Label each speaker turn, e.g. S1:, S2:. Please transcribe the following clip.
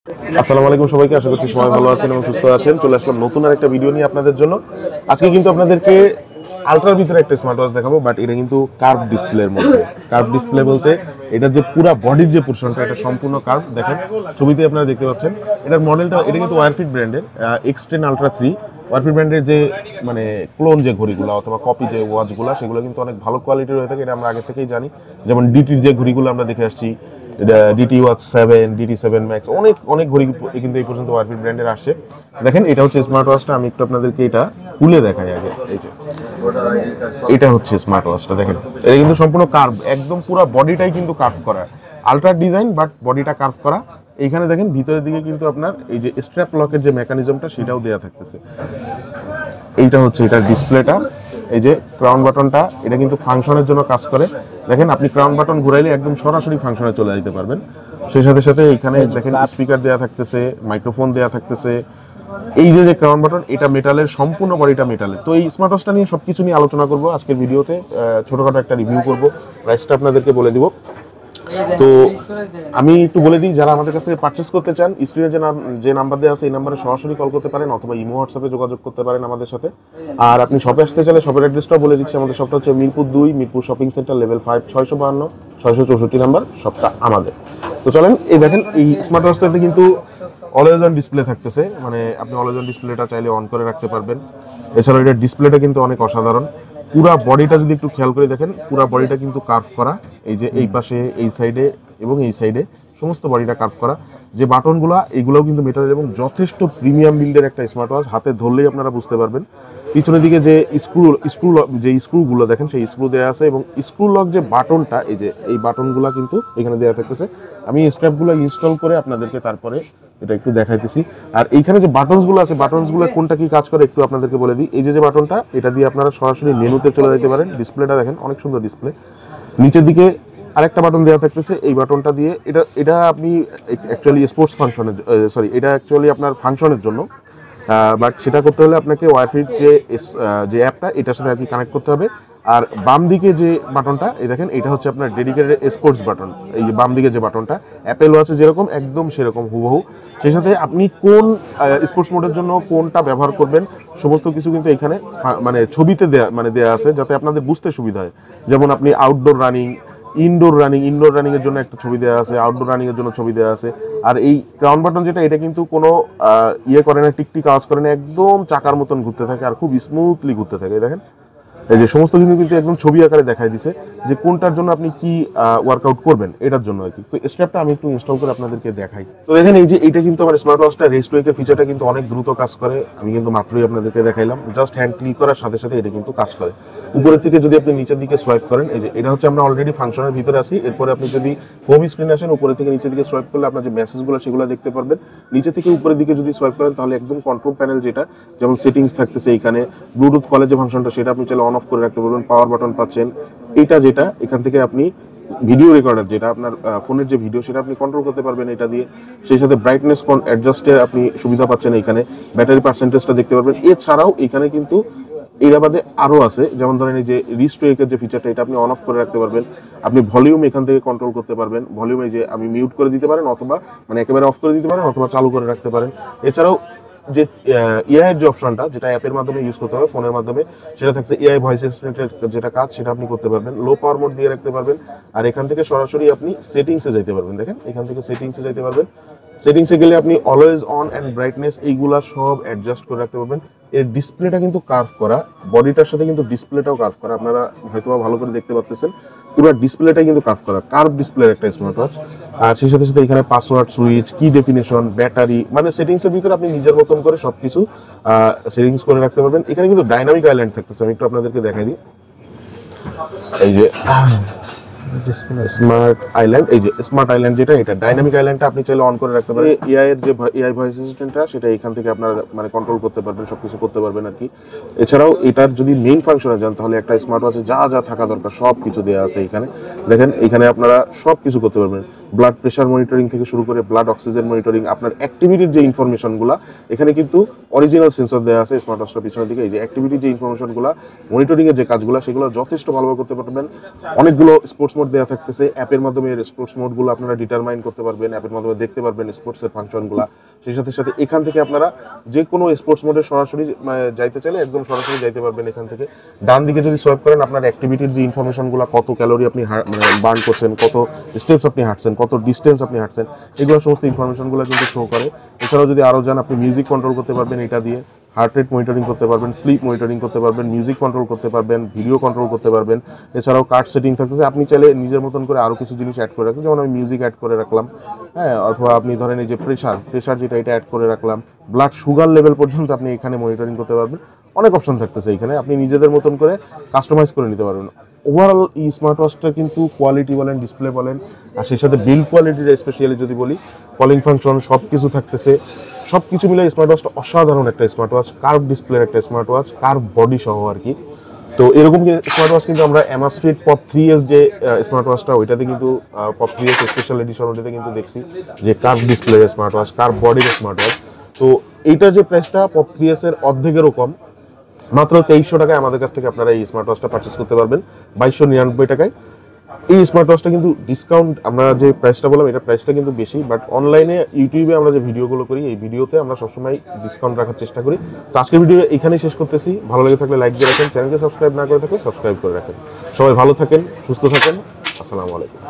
S1: আসসালামু আলাইকুম সবাইকে, আশা করছি সবাই ভালো আছেন এবং সুস্থ আছেন। চলে আসলাম নতুন আরেকটা ভিডিও নিয়ে আপনাদের জন্য। আজকে কিন্তু আপনাদেরকে আলট্রার ভিতরে একটা স্মার্ট ওয়াচ দেখাবো, বাট এটা কিন্তু কার্ভ ডিসপ্লের মধ্যে। কার্ভ ডিসপ্লে বলতে এটা যে পুরো বডির যে পোর্শনটা এটা সম্পূর্ণ কার্ভ। দেখেন ছবিতে আপনারা দেখতে পাচ্ছেন এটার মডেলটা, এটা কিন্তু ওয়্যারফিট ব্র্যান্ডের X10 Ultra 3। ওয়্যারফিট ব্র্যান্ডের যে মানে ক্লোন যে ঘড়িগুলো অথবা কপি যে ওয়াচগুলো সেগুলো কিন্তু অনেক ভালো কোয়ালিটির হয়ে থাকে, এটা আমরা আগে থেকেই জানি। যেমন ডিটির যে ঘড়িগুলো আমরা দেখে আসছি, ডিটি ওয়াচ 7, ডিটি 7 ম্যাক্স, অনেক অনেক ঘড়ি কিন্তু এই পর্যন্ত ওয়্যারফিট ব্র্যান্ডের আসছে। দেখেন এটা হচ্ছে স্মার্ট ওয়াচটা, আমি একটু আপনাদেরকে এটা খুলে দেখাই আগে। এই যে এটা হচ্ছে স্মার্ট ওয়াচটা, দেখেন এটা কিন্তু সম্পূর্ণ কার্ভ, একদম পুরো বডিটাই কিন্তু কার্ভ করা, আলট্রা ডিজাইন বাট বডিটা কার্ভ করা। এইখানে দেখেন ভিতরের দিকে কিন্তু আপনার এই যে স্ট্র্যাপ লকের যে মেকানিজমটা সেটাও দেয়া থাকতেছে। এইটা হচ্ছে এটার ডিসপ্লেটা। এই যে ক্রাউন বাটনটা, এটা কিন্তু ফাংশনের জন্য কাজ করে। দেখেন আপনি ক্রাউন বাটন ঘুরাইলে একদম সরাসরি ফাংশনে চলে যেতে পারবেন। সেই সাথে সাথে এখানে দেখেন স্পিকার দেয়া থাকতেছে, মাইক্রোফোন দেয়া থাকতেছে। এই যে ক্রাউন বাটন, এটা মেটালের, সম্পূর্ণ বডিটা মেটালের। তো এই স্মার্ট ওয়াচটা নিয়ে সবকিছু নিয়ে আলোচনা করব আজকের ভিডিওতে। ছোটখাটো একটা রিভিউ করব, প্রাইসটা আপনাদেরকে বলে দিব। তো আমি একটু বলে দিই, যারা আমাদের কাছ থেকে পারচেস করতে চান, স্ক্রিনে যে নাম্বার দেওয়া আছে এই নাম্বারে সরাসরি কল করতে পারেন অথবা ইমো হোয়াটসঅ্যাপে যোগাযোগ করতে পারেন আমাদের সাথে। আর আপনি শপে আসতে চাইলে শপের অ্যাড্রেসটাও বলে দিচ্ছি। আমাদের শপটা হচ্ছে Mirpur 2, Mirpur shopping centre, level 5, 652 664 number শপটা আমাদের। তো চলেন, এই দেখেন এই স্মার্ট ওয়াচটাতে কিন্তু অলওয়েজ অন ডিসপ্লে থাকতেছে, মানে আপনি অলওয়েজ অন ডিসপ্লেটা চাইলে অন করে রাখতে পারবেন। এছাড়াও এটার ডিসপ্লেটা কিন্তু অনেক অসাধারণ। পুরা বডিটা যদি একটু খেয়াল করে দেখেন, পুরা বডিটা কিন্তু কার্ভ করা। এই যে এই পাশে, এই সাইডে এবং এই সাইডে সমস্ত বডিটা কার্ভ করা। যে বাটনগুলো এগুলোও কিন্তু মেটালের এবং যথেষ্ট প্রিমিয়াম বিল্ডের একটা স্মার্ট ওয়াচ। হাতে ধরলেই আপনারা বুঝতে পারবেন। পিছনের দিকে যে স্ক্রুগুলো দেখেন, সেই স্ক্রু দেওয়া আছে এবং স্ক্রু লক যে বাটনটা, এই যে এই বাটনগুলো কিন্তু এখানে দেওয়া থাকতেছে। আমি স্ট্র্যাপগুলো ইনস্টল করে আপনাদেরকে তারপরে এটা একটু দেখাইতেছি। আর এইখানে যে বাটনসগুলো আছে, বাটনসগুলো কোনটা কি কাজ করে একটু আপনাদেরকে বলে দিই। এই যে বাটনটা, এটা দিয়ে আপনারা সরাসরি মেনুতে চলে যেতে পারেন। ডিসপ্লেটা দেখেন অনেক সুন্দর ডিসপ্লে। নিচের দিকে আরেকটা বাটন দেওয়া থাকতেছে, এই বাটনটা দিয়ে এটা আপনি অ্যাকচুয়ালি স্পোর্টস ফাংশনের, এটা অ্যাকচুয়ালি আপনার ফাংশনের জন্য, বাট সেটা করতে হলে আপনাকে ওয়াইফাইয়ের যে অ্যাপটা এটার সাথে আর কি কানেক্ট করতে হবে। আর বাম দিকে যে বাটনটা, এই দেখেন এটা হচ্ছে আপনার ডেডিকেটেড স্পোর্টস বাটন। এই যে বাম দিকে যে বাটনটা অ্যাপেল ওয়াচে যেরকম একদম সেরকম হুবহু। সেই সাথে আপনি কোন স্পোর্টস মোডের জন্য কোনটা ব্যবহার করবেন সমস্ত কিছু কিন্তু এখানে মানে ছবিতে দেয়া আছে, যাতে আপনাদের বুঝতে সুবিধা হয়। যেমন আপনি আউটডোর রানিং, ইনডোর রানিং এর জন্য একটা ছবি দেওয়া আছে, আউটডোর রানিং এর জন্য ছবি দেওয়া আছে। আর এই ক্রাউন বাটন যেটা, এটা কিন্তু কোনো ইয়ে করে না, টিকটিক আওয়াজ করে না, একদম চাকার মতন ঘুরতে থাকে আর খুব স্মুথলি ঘুরতে থাকে। দেখেন এই যে সমস্ত কিন্তু একদম ছবি আকারে দেখাই দিছে যে কোনটার জন্য আপনি কি ওয়ার্কআউট করবেন, এটার জন্য আর কি। তো স্ট্র্যাপটা আমি একটু ইনস্টল করে আপনাদেরকে দেখাই। তো দেখেন এই যে এটা কিন্তু আমার স্মার্ট ওয়াচটা রেস্ট ওয়েকের ফিচারটা কিন্তু অনেক দ্রুত কাজ করে। আমি কিন্তু মাত্রই আপনাদেরকে দেখাইলাম, জাস্ট হ্যান্ড ক্লিক করার সাথে সাথে এটা কিন্তু কাজ করে। উপরের থেকে যদি আপনি নিচের দিকে সোয়াইপ করেন, এই যে এটা হচ্ছে আমরা অলরেডি ফাংশনের ভিতরে আছি। এরপরে আপনি যদি হোম স্ক্রিনে আসেন, উপরে থেকে নিচের দিকে সোয়াইপ করলে আপনার যে মেসেজগুলো সেগুলো দেখতে পারবেন। নিচে থেকে উপরের দিকে যদি সোয়াইপ করেন তাহলে একদম কন্ট্রোল প্যানেল, যেটা যেমন সেটিংস থাকতেছে এইখানে, ব্লুটুথ কলের যে ফাংশনটা সেটা আপনি চাইলে অন অফ করে রাখতে পারবেন। পাওয়ার বাটন পাচ্ছেন, এটা যেটা এখান থেকে আপনি ভিডিও রেকর্ডার, যেটা আপনার ফোনের যে ভিডিও সেটা আপনি কন্ট্রোল করতে পারবেন এটা দিয়ে। সেই সাথে ব্রাইটনেস অ্যাডজাস্টের আপনি সুবিধা পাচ্ছেন এখানে, ব্যাটারি পার্সেন্টেজটা দেখতে পারবেন। এছাড়াও এখানে কিন্তু এর বাদে আরও আছে, যেমন ধরেন এই যে রিস্ট ওয়েকের যে ফিচারটা, এটা আপনি অন অফ করে রাখতে পারবেন। আপনি ভলিউম এখান থেকে কন্ট্রোল করতে পারবেন। ভলিউমে যে আমি মিউট করে দিতে পারেন, অথবা মানে একেবারে অফ করে দিতে পারেন, অথবা চালু করে রাখতে পারেন। এছাড়াও যে এআই এর যে অপশনটা, যেটা অ্যাপের মাধ্যমে ইউজ করতে হবে ফোনের মাধ্যমে, সেটা থাকছে এআই ভয়েস অ্যাসিস্ট্যান্টের যেটা কাজ সেটা আপনি করতে পারবেন। লো পাওয়ার মোড দিয়ে রাখতে পারবেন। আর এখান থেকে সরাসরি আপনি সেটিংসে যাইতে পারবেন। দেখেন এখান থেকে সেটিংসে যাইতে পারবেন। সেটিংসে গেলে আপনি অলওয়েজ অন অ্যান্ড ব্রাইটনেস এইগুলা সব অ্যাডজাস্ট করে রাখতে পারবেন। এর ডিসপ্লেটা কিন্তু কার্ভ করা, বডিটার সাথে কিন্তু ডিসপ্লেটাও কার্ভ করা, আপনারা হয়তো ভালো করে দেখতে পাচ্ছেন। পুরো ডিসপ্লেটাই কিন্তু কার্ভ ডিসপ্লের একটা স্মার্ট ওয়াচ। আর সেই সাথে সাথে এখানে পাসওয়ার্ড সুইচ, কি ডেফিনেশন, ব্যাটারি, মানে সেটিংসের ভিতরে আপনি নিজের মতন করে সবকিছু সেটিংস করে রাখতে পারবেন। এখানে কিন্তু ডাইনামিক আইল্যান্ড থাকতেছে, আমি একটু আপনাদেরকে দেখাই দিই। এই যে স্মার্ট আইল্যান্ড, এই যে স্মার্ট আইল্যান্ড যেটা, এটা ডাইনামিক আইল্যান্ডটা আপনি চাইলে অন করে রাখতে পারেন। এআই এর যে এআই ভয়েস অ্যাসিস্ট্যান্টটা, সেটা এখান থেকে আপনারা মানে কন্ট্রোল করতে পারবেন, সবকিছু করতে পারবেন আর কি। এছাড়াও এটার যদি মেইন ফাংশনে যান, তাহলে একটা স্মার্ট ওয়াচে যা যা থাকা দরকার সব কিছু দেওয়া আছে এখানে। দেখেন এখানে আপনারা সব কিছু করতে পারবেন। ব্লাড প্রেশার মনিটরিং থেকে শুরু করে ব্লাড অক্সিজেন মনিটরিং, আপনার অ্যাক্টিভিটির যে ইনফরমেশনগুলো এখানে কিন্তু অরিজিনাল সেন্সর দেওয়া আছে স্মার্ট ওয়াচটার পিছনের দিকে। এই যে অ্যাক্টিভিটির যে ইনফরমেশনগুলো, মনিটরিংয়ের যে কাজগুলো, সেগুলো যথেষ্ট ভালোভাবে করতে পারবেন। অনেকগুলো স্পোর্টস মোড দেওয়া থাকতেছে, অ্যাপের মাধ্যমে স্পোর্টস মোডগুলো আপনারা ডিটারমাইন করতে পারবেন, অ্যাপের মাধ্যমে দেখতে পারবেন স্পোর্টসের ফাংশনগুলো। সেই সাথে সাথে এখান থেকে আপনারা যে কোনো স্পোর্টস মোডে সরাসরি যাইতে চাইলে একদম সরাসরি যাইতে পারবেন এখান থেকে। ডান দিকে যদি সোয়াইপ করেন আপনার অ্যাক্টিভিটির যে ইনফরমেশনগুলো, কত ক্যালোরি আপনি বার্ন করছেন, কত স্টেপস আপনি হাঁটছেন, কত ডিস্টেন্স আপনি হাঁটছেন, এগুলো সমস্ত ইনফরমেশনগুলো কিন্তু শো করে। এছাড়াও যদি আরও যান আপনি মিউজিক কন্ট্রোল করতে পারবেন এটা দিয়ে, হার্ট রেট মনিটরিং করতে পারবেন, স্লিপ মনিটরিং করতে পারবেন, মিউজিক কন্ট্রোল করতে পারবেন, ভিডিও কন্ট্রোল করতে পারবেন। এছাড়াও কার্ড সেটিং থাকতেছে, আপনি চাইলে নিজের মতন করে আরও কিছু জিনিস অ্যাড করে রাখবেন, যেমন আমি মিউজিক অ্যাড করে রাখলাম, হ্যাঁ, অথবা আপনি ধরেন এই যে প্রেশার যেটা এটা অ্যাড করে রাখলাম, ব্লাড সুগার লেভেল পর্যন্ত আপনি এখানে মনিটরিং করতে পারবেন। অনেক অপশন থাকতেছে এখানে, আপনি নিজেদের মতন করে কাস্টমাইজ করে নিতে পারবেন। ওভারঅল এই স্মার্ট ওয়াচটা কিন্তু কোয়ালিটি বলেন, ডিসপ্লে বলেন, আর সেই সাথে বিল্ড কোয়ালিটির স্পেশালি যদি বলি, কলিং ফাংশন সব কিছু থাকতেছে। সব কিছু মিলে স্মার্ট ওয়াচটা অসাধারণ একটা স্মার্ট ওয়াচ, কার্ভ ডিসপ্লের একটা স্মার্ট ওয়াচ, কার্ভ বডি সহ আর কি। তো এরকম স্মার্ট ওয়াচ কিন্তু আমরা অ্যামাসফিট পপ 3S যে স্মার্ট ওয়াচটা, ওইটাতে কিন্তু পপ 3S স্পেশাল এডিশন, ওইটাতে কিন্তু দেখছি যে কার্ভ ডিসপ্লের স্মার্ট ওয়াচ, কার্ভ বডির স্মার্ট ওয়াচ। তো এইটার যে প্রাইসটা পপ 3S এর অর্ধেকেরও কম, মাত্র 2300 টাকায় আমাদের কাছ থেকে আপনারা এই স্মার্ট ওয়াচটা পারচেস করতে পারবেন 2299 টাকায়। এই স্মার্ট ওয়াচটা কিন্তু ডিসকাউন্ট, আমরা যে প্রাইসটা বললাম এটা প্রাইসটা কিন্তু বেশি, বাট অনলাইনে ইউটিউবে আমরা যে ভিডিওগুলো করি এই ভিডিওতে আমরা সবসময় ডিসকাউন্ট রাখার চেষ্টা করি। তো আজকের ভিডিও এখানেই শেষ করতেছি। ভালো লেগে থাকলে লাইক দিয়ে রাখেন, চ্যানেলকে সাবস্ক্রাইব না করে থাকলে সাবস্ক্রাইব করে রাখেন। সবাই ভালো থাকেন, সুস্থ থাকেন, আসসালামু আলাইকুম।